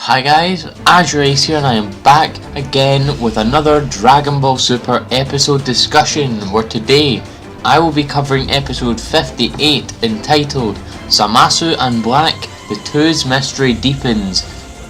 Hi guys, Azure Ace here and I am back again with another Dragon Ball Super episode discussion where today I will be covering episode 58 entitled Zamasu and Black, the Two's Mystery Deepens.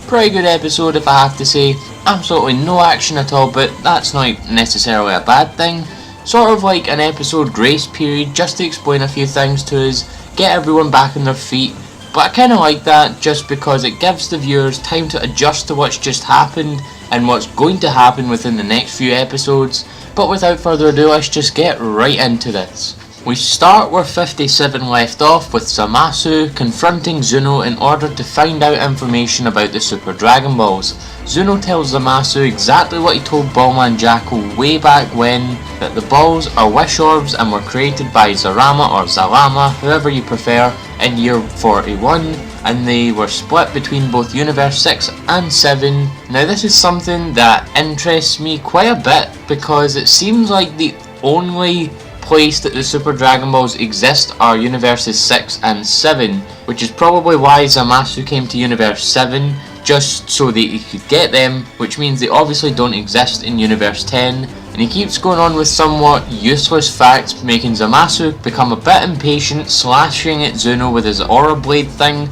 Pretty good episode if I have to say, absolutely no action at all, but that's not necessarily a bad thing. Sort of like an episode grace period just to explain a few things to us, get everyone back on their feet. But I kind of like that just because it gives the viewers time to adjust to what's just happened and what's going to happen within the next few episodes. But without further ado, let's just get right into this. We start where 57 left off with Zamasu confronting Zuno in order to find out information about the Super Dragon Balls. Zuno tells Zamasu exactly what he told Bulma and Jackal way back when, that the balls are wish orbs and were created by Zarama or Zalama, however you prefer, in year 41, and they were split between both Universe 6 and 7. Now this is something that interests me quite a bit because it seems like the only place that the Super Dragon Balls exist are Universes 6 and 7, which is probably why Zamasu came to Universe 7, just so that he could get them, which means they obviously don't exist in Universe 10, and he keeps going on with somewhat useless facts, making Zamasu become a bit impatient, slashing at Zuno with his Aura Blade thing,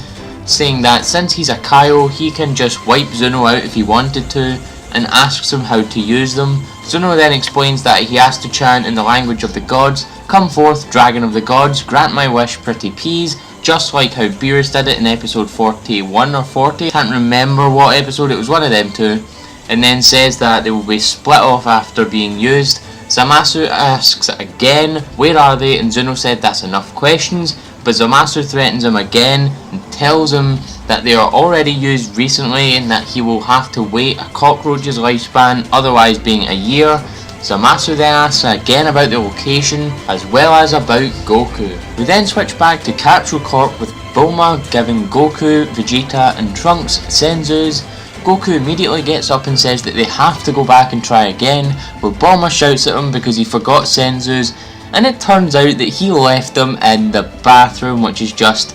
saying that since he's a Kaio, he can just wipe Zuno out if he wanted to, and asks him how to use them. Zuno then explains that he has to chant in the language of the gods, "Come forth, Dragon of the Gods, grant my wish, pretty peas," just like how Beerus did it in episode 41 or 40, can't remember what episode, it was one of them two, and then says that they will be split off after being used. Zamasu asks again, where are they, and Zuno said that's enough questions, but Zamasu threatens him again and tells him that they are already used recently and that he will have to wait a cockroach's lifespan, otherwise being a year. Zamasu then asks again about the location as well as about Goku. We then switch back to Capsule Corp with Bulma giving Goku, Vegeta and Trunks Senzus. Goku immediately gets up and says that they have to go back and try again, where Bulma shouts at him because he forgot Senzus, and it turns out that he left them in the bathroom, which is just,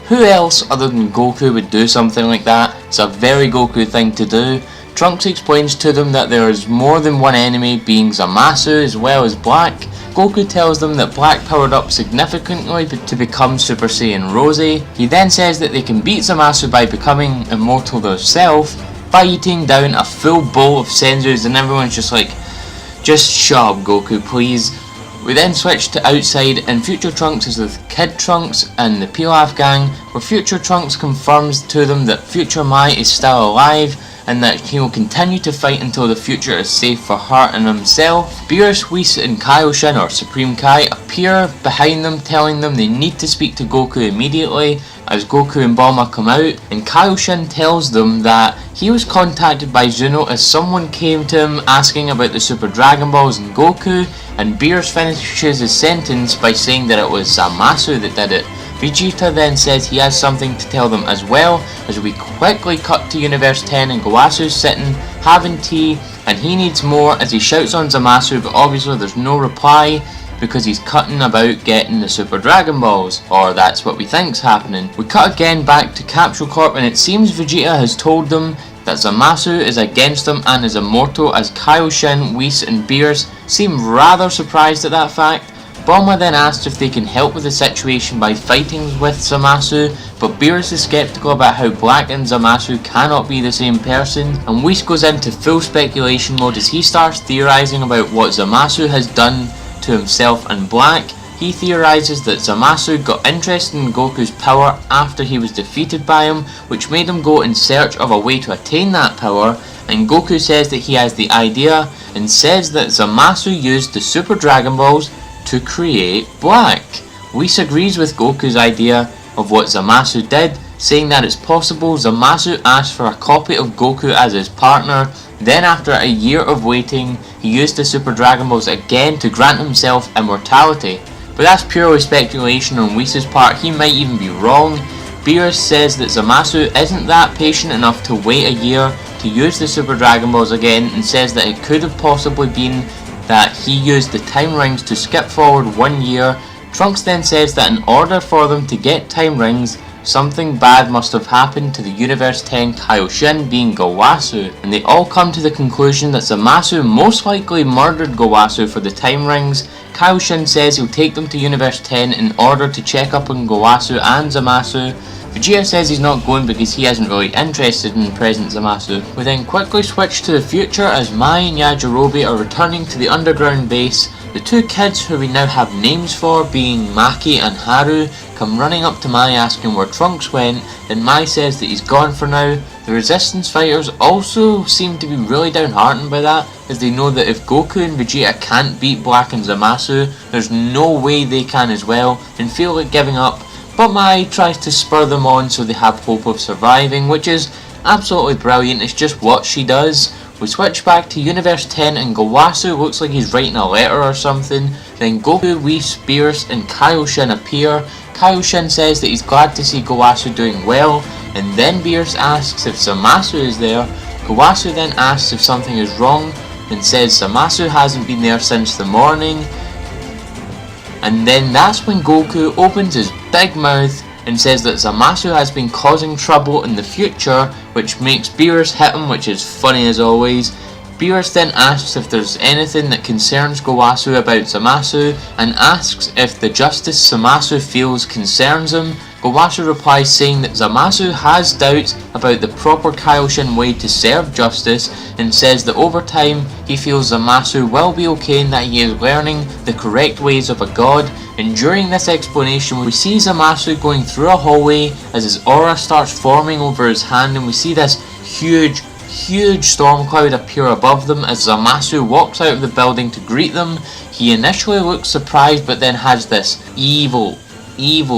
who else other than Goku would do something like that? It's a very Goku thing to do. Trunks explains to them that there is more than one enemy, being Zamasu as well as Black. Goku tells them that Black powered up significantly to become Super Saiyan Rosy. He then says that they can beat Zamasu by becoming immortal themselves by eating down a full bowl of Senzus, and everyone's just like, just shut up Goku please. We then switch to outside and Future Trunks is with Kid Trunks and the Pilaf gang, where Future Trunks confirms to them that Future Mai is still alive and that he will continue to fight until the future is safe for her and himself. Beerus, Whis and Kaioshin or Supreme Kai appear behind them, telling them they need to speak to Goku immediately as Goku and Bulma come out, and Kaioshin tells them that he was contacted by Zuno as someone came to him asking about the Super Dragon Balls and Goku, and Beerus finishes his sentence by saying that it was Zamasu that did it. Vegeta then says he has something to tell them as well, as we quickly cut to Universe 10 and Gowasu sitting, having tea, and he needs more as he shouts on Zamasu, but obviously there's no reply because he's cutting about getting the Super Dragon Balls, or that's what we think's happening. We cut again back to Capsule Corp and it seems Vegeta has told them that Zamasu is against them and is immortal, as Kaioshin, Whis and Beerus seem rather surprised at that fact. Bulma then asks if they can help with the situation by fighting with Zamasu, but Beerus is skeptical about how Black and Zamasu cannot be the same person, and Whis goes into full speculation mode as he starts theorizing about what Zamasu has done to himself and Black. He theorizes that Zamasu got interested in Goku's power after he was defeated by him, which made him go in search of a way to attain that power, and Goku says that he has the idea and says that Zamasu used the Super Dragon Balls to create Black. Whis agrees with Goku's idea of what Zamasu did, saying that it's possible Zamasu asked for a copy of Goku as his partner, then after a year of waiting, he used the Super Dragon Balls again to grant himself immortality. But that's purely speculation on Whis' part, he might even be wrong. Beerus says that Zamasu isn't that patient enough to wait a year to use the Super Dragon Balls again, and says that it could have possibly been that he used the time rings to skip forward 1 year. Trunks then says that in order for them to get time rings, something bad must have happened to the Universe 10 Kaioshin, being Gowasu, and they all come to the conclusion that Zamasu most likely murdered Gowasu for the time rings. Kaioshin says he'll take them to Universe 10 in order to check up on Gowasu and Zamasu. Vegeta says he's not going because he isn't really interested in present Zamasu. We then quickly switch to the future as Mai and Yajirobe are returning to the underground base. The two kids who we now have names for, being Maki and Haru, come running up to Mai asking where Trunks went, and Mai says that he's gone for now. The Resistance fighters also seem to be really downhearted by that, as they know that if Goku and Vegeta can't beat Black and Zamasu, there's no way they can as well, and feel like giving up. But Mai tries to spur them on so they have hope of surviving, which is absolutely brilliant. It's just what she does. We switch back to Universe 10 and Gowasu looks like he's writing a letter or something. Then Goku, Whis, Beerus and Kaioshin appear. Kaioshin says that he's glad to see Gowasu doing well, and then Beerus asks if Zamasu is there. Gowasu then asks if something is wrong and says Zamasu hasn't been there since the morning. And then that's when Goku opens his big mouth and says that Zamasu has been causing trouble in the future, which makes Beerus hit him, which is funny as always. Beerus then asks if there's anything that concerns Gowasu about Zamasu, and asks if the justice Zamasu feels concerns him. Gowasu replies saying that Zamasu has doubts about the proper Kaioshin way to serve justice, and says that over time he feels Zamasu will be okay and that he is learning the correct ways of a god. And during this explanation we see Zamasu going through a hallway as his aura starts forming over his hand, and we see this huge storm cloud appear above them as Zamasu walks out of the building to greet them. He initially looks surprised but then has this evil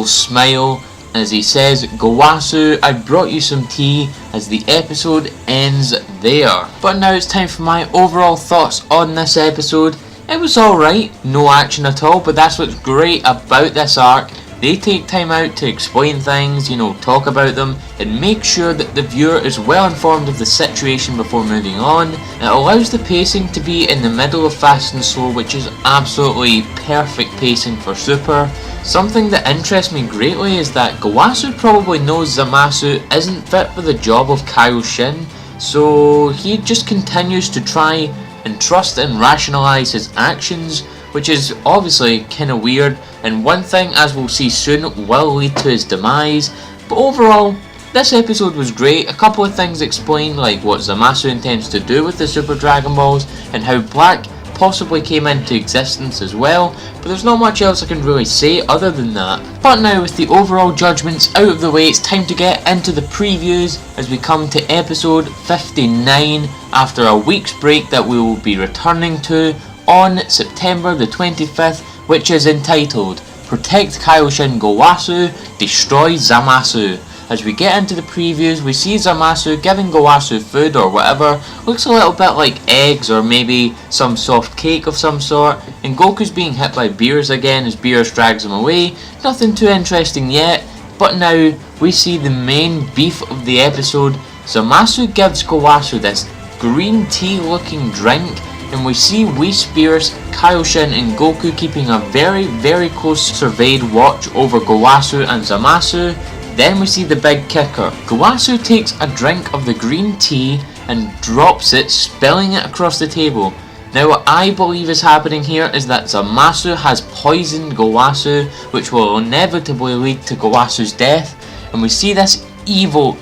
smile as he says, "Gowasu, I brought you some tea," as the episode ends there. But now it's time for my overall thoughts on this episode. It was alright, no action at all, but that's what's great about this arc. They take time out to explain things, talk about them, and make sure that the viewer is well informed of the situation before moving on. It allows the pacing to be in the middle of fast and slow, which is absolutely perfect pacing for Super. Something that interests me greatly is that Gowasu probably knows Zamasu isn't fit for the job of Kaioshin, so he just continues to try and trust and rationalize his actions, which is obviously kinda weird, and one thing, as we'll see soon, will lead to his demise. But overall, this episode was great. A couple of things explained, like what Zamasu intends to do with the Super Dragon Balls, and how Black possibly came into existence as well, but there's not much else I can really say other than that. But now with the overall judgments out of the way, it's time to get into the previews as we come to episode 59 after a week's break that we will be returning to on September the 25th, which is entitled Protect Kaioshin Gowasu, Destroy Zamasu. As we get into the previews, we see Zamasu giving Gowasu food or whatever. Looks a little bit like eggs or maybe some soft cake of some sort. And Goku's being hit by Beerus again as Beerus drags him away. Nothing too interesting yet. But now we see the main beef of the episode. Zamasu gives Gowasu this green tea looking drink. And we see Whis, Beerus, Kaioshin and Goku keeping a very close surveyed watch over Gowasu and Zamasu. Then we see the big kicker. Gowasu takes a drink of the green tea and drops it, spilling it across the table. Now what I believe is happening here is that Zamasu has poisoned Gowasu, which will inevitably lead to Gowasu's death. And we see this evil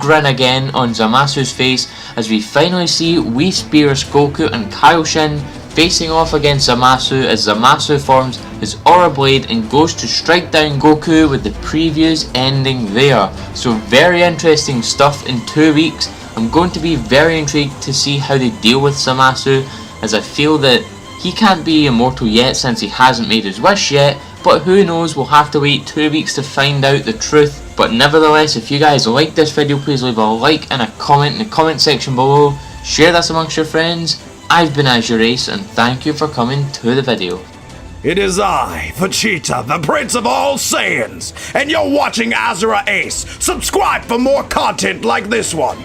grin again on Zamasu's face as we finally see Whis, Beerus, Goku and Kaioshin facing off against Zamasu as Zamasu forms his Aura Blade and goes to strike down Goku, with the previews ending there. So very interesting stuff in 2 weeks. I'm going to be very intrigued to see how they deal with Zamasu, as I feel that he can't be immortal yet since he hasn't made his wish yet, but who knows, we'll have to wait 2 weeks to find out the truth. But nevertheless, if you guys like this video, please leave a like and a comment in the comment section below. Share this amongst your friends. I've been Azure Ace, and thank you for coming to the video. It is I, Vegeta, the Prince of all Saiyans, and you're watching Azure Ace. Subscribe for more content like this one.